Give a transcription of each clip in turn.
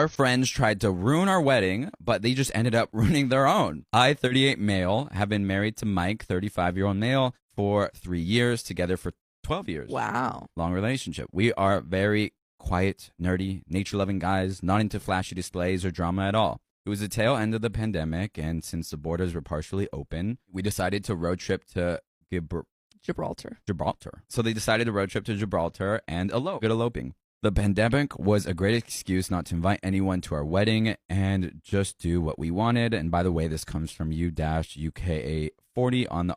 Our friends tried to ruin our wedding, but they just ended up ruining their own. I, 38 male, have been married to Mike, 35-year-old male, for 3 years, together for 12 years. Wow. Long relationship. We are very quiet, nerdy, nature-loving guys, not into flashy displays or drama at all. It was the tail end of the pandemic, and since the borders were partially open, we decided to road trip to Gibraltar. So they decided to road trip to Gibraltar and good eloping. The pandemic was a great excuse not to invite anyone to our wedding and just do what we wanted. And by the way, this comes from U-UKA40 on the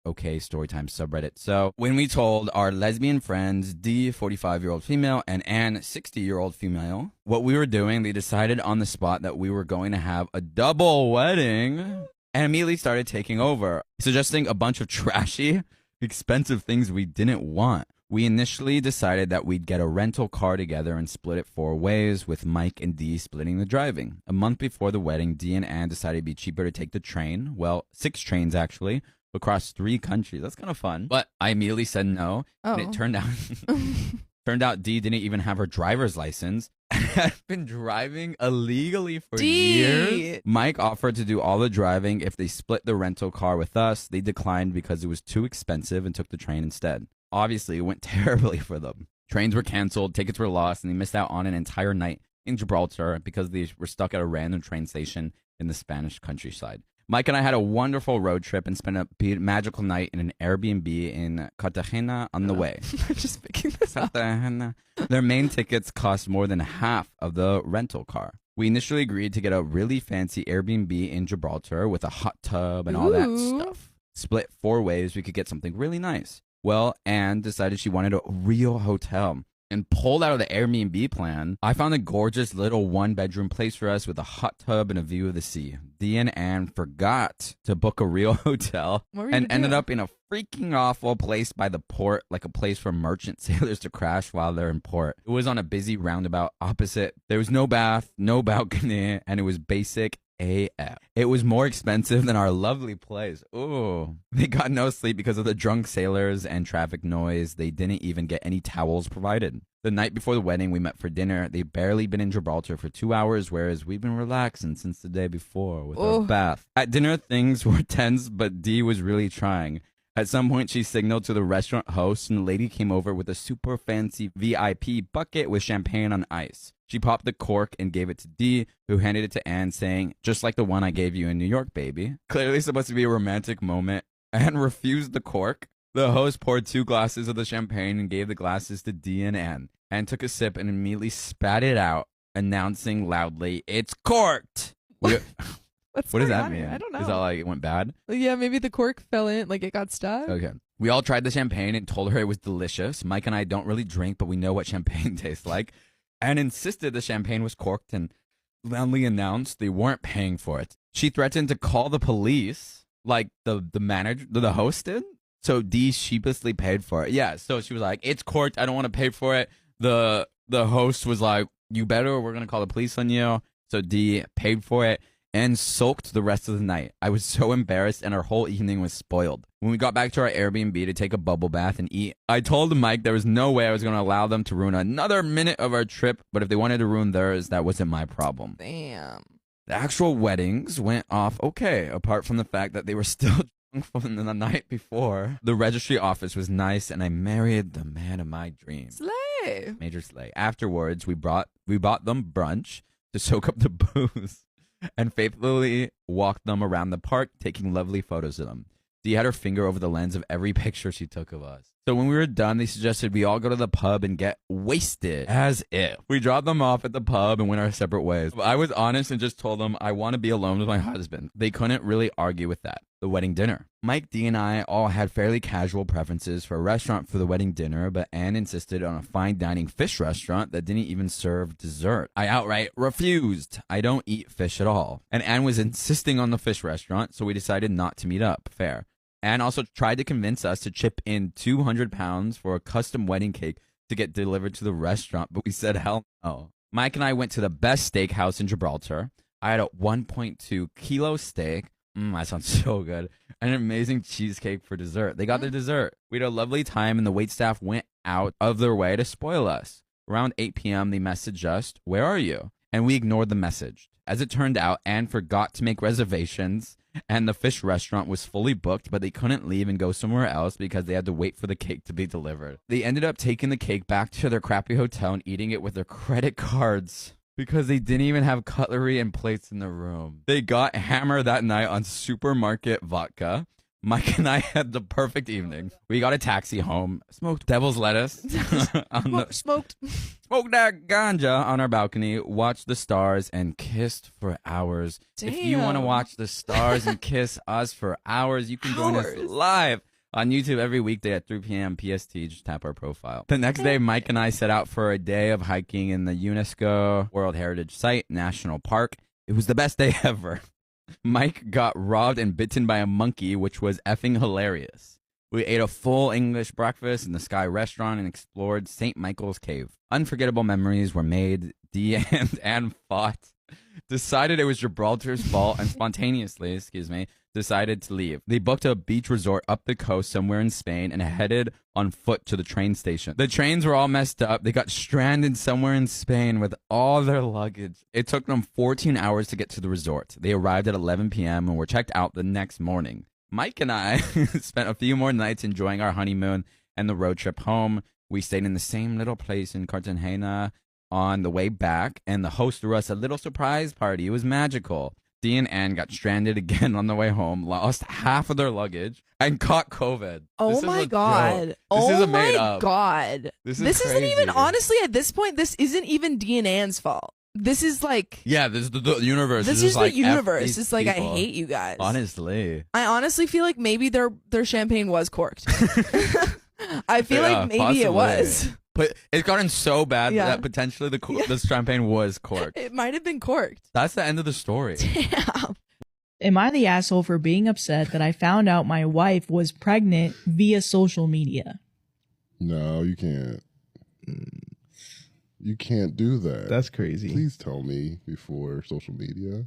OK Storytime subreddit. So when we told our lesbian friends, D, 45-year-old female, and Ann, 60-year-old female, what we were doing, they decided on the spot that we were going to have a double wedding and immediately started taking over, suggesting a bunch of trashy, expensive things we didn't want. We initially decided that we'd get a rental car together and split it 4 ways, with Mike and Dee splitting the driving. A month before the wedding, Dee and Ann decided it'd be cheaper to take the train. Well, 6 trains actually, across 3 countries. That's kind of fun. But I immediately said no. Oh. And it turned out Dee didn't even have her driver's license and had been driving illegally for years. Mike offered to do all the driving if they split the rental car with us. They declined because it was too expensive and took the train instead. Obviously, it went terribly for them. Trains were canceled, tickets were lost, and they missed out on an entire night in Gibraltar because they were stuck at a random train station in the Spanish countryside. Mike and I had a wonderful road trip and spent a magical night in an Airbnb in Cartagena on the way. I'm just picking this up. Their main tickets cost more than half of the rental car. We initially agreed to get a really fancy Airbnb in Gibraltar with a hot tub and all that stuff. Split 4 ways, we could get something really nice. Well, Anne decided she wanted a real hotel and pulled out of the Airbnb plan. I found a gorgeous little 1-bedroom place for us with a hot tub and a view of the sea. Dee and Anne forgot to book a real hotel and ended up in a freaking awful place by the port, like a place for merchant sailors to crash while they're in port. It was on a busy roundabout opposite. There was no bath, no balcony, and it was basic AF. It was more expensive than our lovely place. Ooh. They got no sleep because of the drunk sailors and traffic noise. They didn't even get any towels provided. The night before the wedding, we met for dinner. They'd barely been in Gibraltar for 2 hours, whereas we've been relaxing since the day before with our bath. At dinner, things were tense, but Dee was really trying. At some point, she signaled to the restaurant host, and the lady came over with a super fancy VIP bucket with champagne on ice. She popped the cork and gave it to Dee, who handed it to Anne, saying, "Just like the one I gave you in New York, baby." Clearly supposed to be a romantic moment. Anne refused the cork. The host poured 2 glasses of the champagne and gave the glasses to Dee and Anne. Anne took a sip and immediately spat it out, announcing loudly, "It's corked!" What does that mean? I don't know. Is that like it went bad? Yeah, maybe the cork fell in, like it got stuck. Okay. We all tried the champagne and told her it was delicious. Mike and I don't really drink, but we know what champagne tastes like. Anne insisted the champagne was corked and loudly announced they weren't paying for it. She threatened to call the police, like the manager, the host did. So Dee sheepishly paid for it. Yeah, so she was like, "It's corked. I don't want to pay for it." The host was like, "You better, or we're going to call the police on you." So Dee paid for it and sulked the rest of the night. I was so embarrassed, and our whole evening was spoiled. When we got back to our Airbnb to take a bubble bath and eat, I told Mike there was no way I was going to allow them to ruin another minute of our trip, but if they wanted to ruin theirs, that wasn't my problem. Damn. The actual weddings went off okay, apart from the fact that they were still drunk from the night before. The registry office was nice, and I married the man of my dreams. Slay. Major slay. Afterwards, we bought them brunch to soak up the booze and faithfully walked them around the park, taking lovely photos of them. Dee had her finger over the lens of every picture she took of us. So when we were done, they suggested we all go to the pub and get wasted. As if. We dropped them off at the pub and went our separate ways. I was honest and just told them I want to be alone with my husband. They couldn't really argue with that. The wedding dinner. Mike, Dee, and I all had fairly casual preferences for a restaurant for the wedding dinner, but Anne insisted on a fine dining fish restaurant that didn't even serve dessert. I outright refused. I don't eat fish at all. And Anne was insisting on the fish restaurant, so we decided not to meet up. Fair. Anne also tried to convince us to chip in 200 pounds for a custom wedding cake to get delivered to the restaurant, but we said hell no. Mike and I went to the best steakhouse in Gibraltar. I had a 1.2 kilo steak. That sounds so good. An amazing cheesecake for dessert. They got their dessert. We had a lovely time, and the waitstaff went out of their way to spoil us. Around 8 p.m., they messaged us, "Where are you?" and we ignored the message. As it turned out, Anne forgot to make reservations, and the fish restaurant was fully booked, but they couldn't leave and go somewhere else because they had to wait for the cake to be delivered. They ended up taking the cake back to their crappy hotel and eating it with their credit cards because they didn't even have cutlery and plates in the room. They got hammered that night on supermarket vodka. Mike and I had the perfect evening. We got a taxi home, smoked devil's lettuce, Smoked that ganja on our balcony, watched the stars, and kissed for hours. Damn. If you want to watch the stars and kiss us for hours, you can join us live on YouTube every weekday at 3 p.m. PST. Just tap our profile. The next day, Mike and I set out for a day of hiking in the UNESCO World Heritage Site National Park. It was the best day ever. Mike got robbed and bitten by a monkey, which was effing hilarious. We ate a full English breakfast in the Sky restaurant and explored St. Michael's Cave. Unforgettable memories were made. Dee and Anne fought, decided it was Gibraltar's fault, and spontaneously, decided to leave. They booked a beach resort up the coast somewhere in Spain and headed on foot to the train station. The trains were all messed up. They got stranded somewhere in Spain with all their luggage. It took them 14 hours to get to the resort. They arrived at 11 p.m. and were checked out the next morning. Mike and I spent a few more nights enjoying our honeymoon and the road trip home. We stayed in the same little place in Cartagena on the way back, and the host threw us a little surprise party. It was magical. Dee and Anne got stranded again on the way home, lost half of their luggage, and caught COVID. Oh my God. This Oh isn't made my up. God. This isn't even, honestly, at this point, this isn't even Dee and Anne's fault. This is like... Yeah, this is the universe. This is like the universe. F It's like, I people. hate you guys. Honestly. I honestly feel like maybe their champagne was corked. I feel Yeah, like maybe possibly. it was. But it's gotten so bad Yeah. that potentially the champagne was corked. It might have been corked. That's the end of the story. Damn. Am I the asshole for being upset that I found out my wife was pregnant via social media? No, you can't. You can't do that. That's crazy. Please tell me before social media.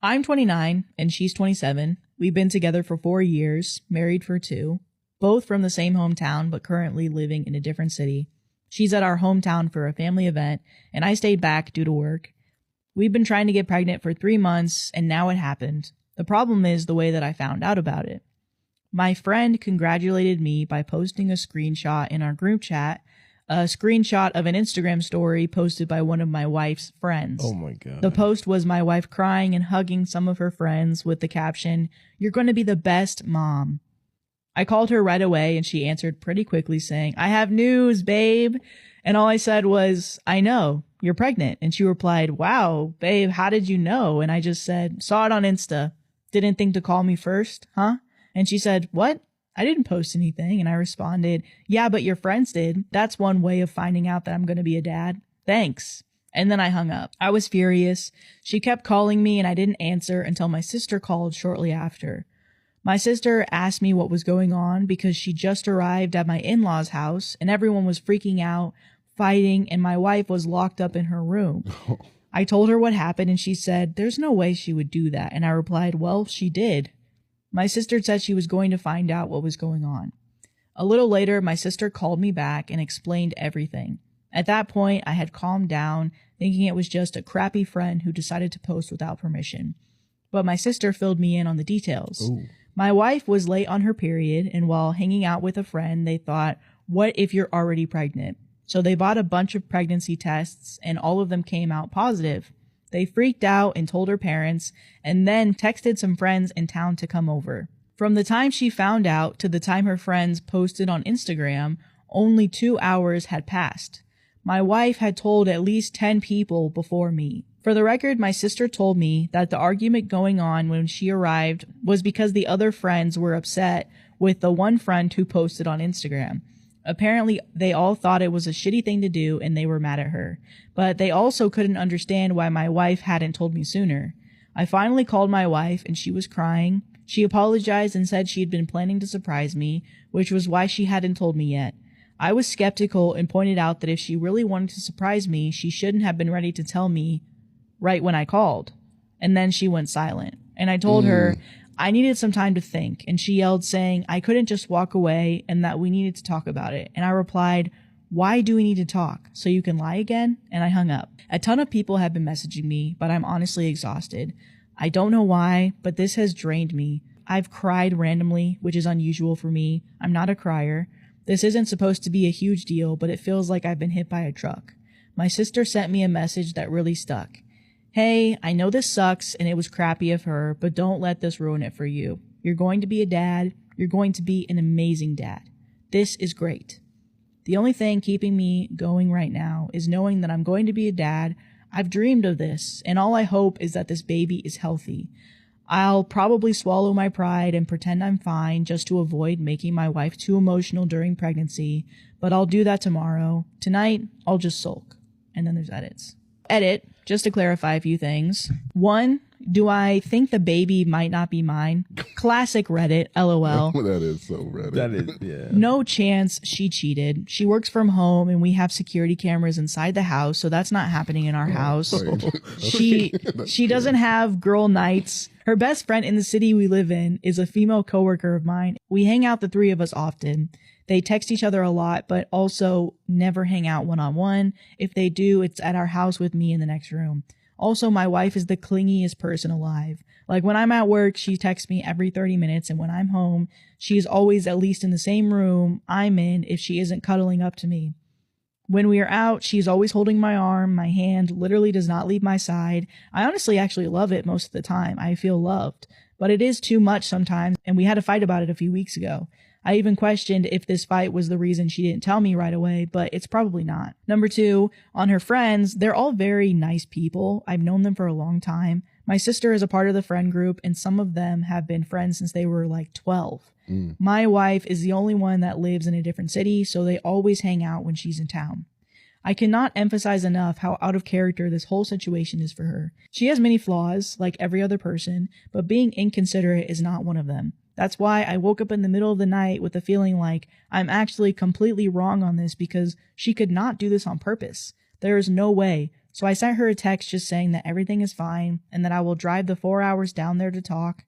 I'm 29 and she's 27. We've been together for 4 years, married for 2, both from the same hometown but currently living in a different city. She's at our hometown for a family event and I stayed back due to work. We've been trying to get pregnant for 3 months and now it happened. The problem is the way that I found out about it. My friend congratulated me by posting a screenshot in our group chat, a screenshot of an Instagram story posted by one of my wife's friends. Oh my God. The post was my wife crying and hugging some of her friends with the caption, "You're going to be the best mom." I called her right away and she answered pretty quickly saying, "I have news, babe." And all I said was, "I know, you're pregnant." And she replied, "Wow, babe, how did you know?" And I just said, "Saw it on Insta. Didn't think to call me first, huh?" And she said, "What? I didn't post anything." And I responded, "Yeah, but your friends did. That's one way of finding out that I'm going to be a dad. Thanks." And then I hung up. I was furious. She kept calling me and I didn't answer until my sister called shortly after. My sister asked me what was going on because she just arrived at my in-laws' house and everyone was freaking out, fighting, and my wife was locked up in her room. I told her what happened and she said, "There's no way she would do that." And I replied, "Well, she did." My sister said she was going to find out what was going on. A little later, my sister called me back and explained everything. At that point, I had calmed down, thinking it was just a crappy friend who decided to post without permission. But my sister filled me in on the details. Ooh. My wife was late on her period, and while hanging out with a friend, they thought, "What if you're already pregnant?" So they bought a bunch of pregnancy tests, and all of them came out positive. They freaked out and told her parents, and then texted some friends in town to come over. From the time she found out to the time her friends posted on Instagram, only 2 hours had passed. My wife had told at least 10 people before me. For the record, my sister told me that the argument going on when she arrived was because the other friends were upset with the one friend who posted on Instagram. Apparently, they all thought it was a shitty thing to do and they were mad at her. But they also couldn't understand why my wife hadn't told me sooner. I finally called my wife and she was crying. She apologized and said she had been planning to surprise me, which was why she hadn't told me yet. I was skeptical and pointed out that if she really wanted to surprise me, she shouldn't have been ready to tell me right when I called. And then she went silent. And I told her I needed some time to think. And she yelled saying I couldn't just walk away and that we needed to talk about it. And I replied, Why do we need to talk? So you can lie again? And I hung up. A ton of people have been messaging me, but I'm honestly exhausted. I don't know why, but this has drained me. I've cried randomly, which is unusual for me. I'm not a crier. This isn't supposed to be a huge deal, but it feels like I've been hit by a truck. My sister sent me a message that really stuck. Hey, I know this sucks and it was crappy of her, but don't let this ruin it for you. You're going to be a dad. You're going to be an amazing dad. This is great. The only thing keeping me going right now is knowing that I'm going to be a dad. I've dreamed of this, and all I hope is that this baby is healthy. I'll probably swallow my pride and pretend I'm fine just to avoid making my wife too emotional during pregnancy, but I'll do that tomorrow. Tonight, I'll just sulk. And then there's edits. Edit, just to clarify a few things. 1, do I think the baby might not be mine? Classic Reddit, LOL. That is so Reddit. That is, yeah. No chance she cheated. She works from home and we have security cameras inside the house, so that's not happening in our house. She doesn't have girl nights. Her best friend in the city we live in is a female coworker of mine. We hang out, the 3 of us, often. They text each other a lot, but also never hang out one-on-one. If they do, it's at our house with me in the next room. Also, my wife is the clingiest person alive. Like, when I'm at work, she texts me every 30 minutes, and when I'm home, she's always at least in the same room I'm in if she isn't cuddling up to me. When we are out, she's always holding my arm. My hand literally does not leave my side. I honestly actually love it most of the time. I feel loved. But it is too much sometimes, and we had a fight about it a few weeks ago. I even questioned if this fight was the reason she didn't tell me right away, but it's probably not. Number 2, on her friends, they're all very nice people. I've known them for a long time. My sister is a part of the friend group, and some of them have been friends since they were like 12. My wife is the only one that lives in a different city, so they always hang out when she's in town. I cannot emphasize enough how out of character this whole situation is for her. She has many flaws, like every other person, but being inconsiderate is not one of them. That's why I woke up in the middle of the night with a feeling like I'm actually completely wrong on this because she could not do this on purpose. There is no way. So I sent her a text just saying that everything is fine and that I will drive the 4 hours down there to talk.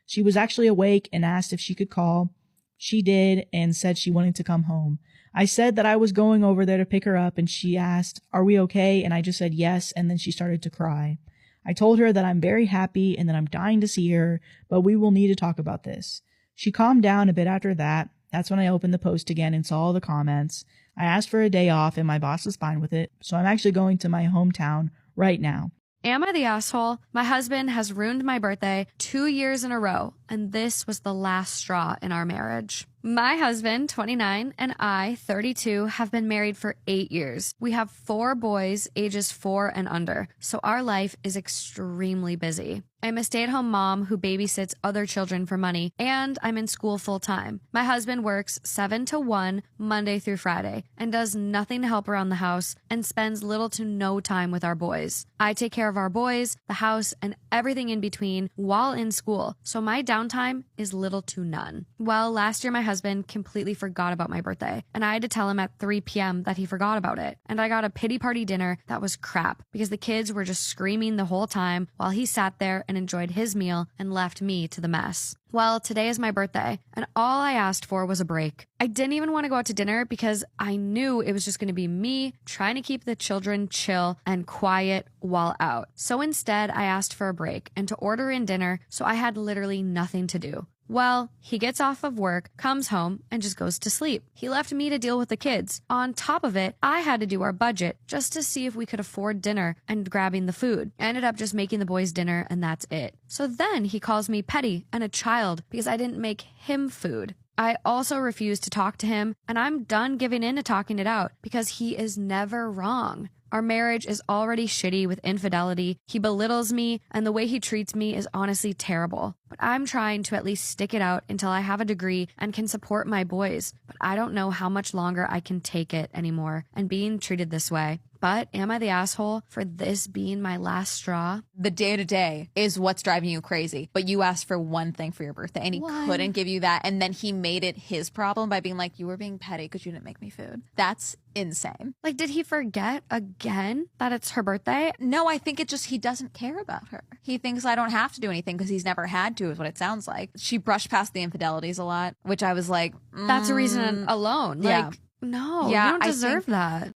She was actually awake and asked if she could call. She did and said she wanted to come home. I said that I was going over there to pick her up and she asked, "Are we okay?" And I just said yes, and then she started to cry. I told her that I'm very happy and that I'm dying to see her, but we will need to talk about this. She calmed down a bit after that. That's when I opened the post again and saw all the comments. I asked for a day off and my boss was fine with it, so I'm actually going to my hometown right now. Am I the asshole? My husband has ruined my birthday 2 years in a row, and this was the last straw in our marriage. My husband, 29, and I, 32, have been married for 8 years. We have 4 boys, ages 4 and under, so our life is extremely busy. I'm a stay-at-home mom who babysits other children for money, and I'm in school full-time. My husband works 7 to 1, Monday through Friday, and does nothing to help around the house and spends little to no time with our boys. I take care of our boys, the house, and everything in between while in school, so my downtime is little to none. Well, last year my husband completely forgot about my birthday, and I had to tell him at 3 p.m. that he forgot about it. And I got a pity party dinner that was crap because the kids were just screaming the whole time while he sat there and enjoyed his meal and left me to the mess. Well, today is my birthday, and all I asked for was a break. I didn't even want to go out to dinner because I knew it was just going to be me trying to keep the children chill and quiet while out. So instead, I asked for a break and to order in dinner, so I had literally nothing to do. Well, he gets off of work, comes home, and just goes to sleep. He left me to deal with the kids. On top of it, I had to do our budget just to see if we could afford dinner and grabbing the food. I ended up just making the boys dinner, and that's it. So then he calls me petty and a child because I didn't make him food. I also refuse to talk to him, and I'm done giving in to talking it out because he is never wrong. Our marriage is already shitty with infidelity. He belittles me, and the way he treats me is honestly terrible. But I'm trying to at least stick it out until I have a degree and can support my boys. But I don't know how much longer I can take it anymore and being treated this way. But am I the asshole for this being my last straw? The day-to-day is what's driving you crazy. But you asked for one thing for your birthday, and he couldn't give you that. And then he made it his problem by being like, you were being petty because you didn't make me food. That's insane. Like, did he forget again that it's her birthday? No, I think he doesn't care about her. He thinks I don't have to do anything because he's never had to, is what it sounds like. She brushed past the infidelities a lot, which I was like, That's a reason alone. Yeah. Like, No, Yeah, you don't I deserve think- that.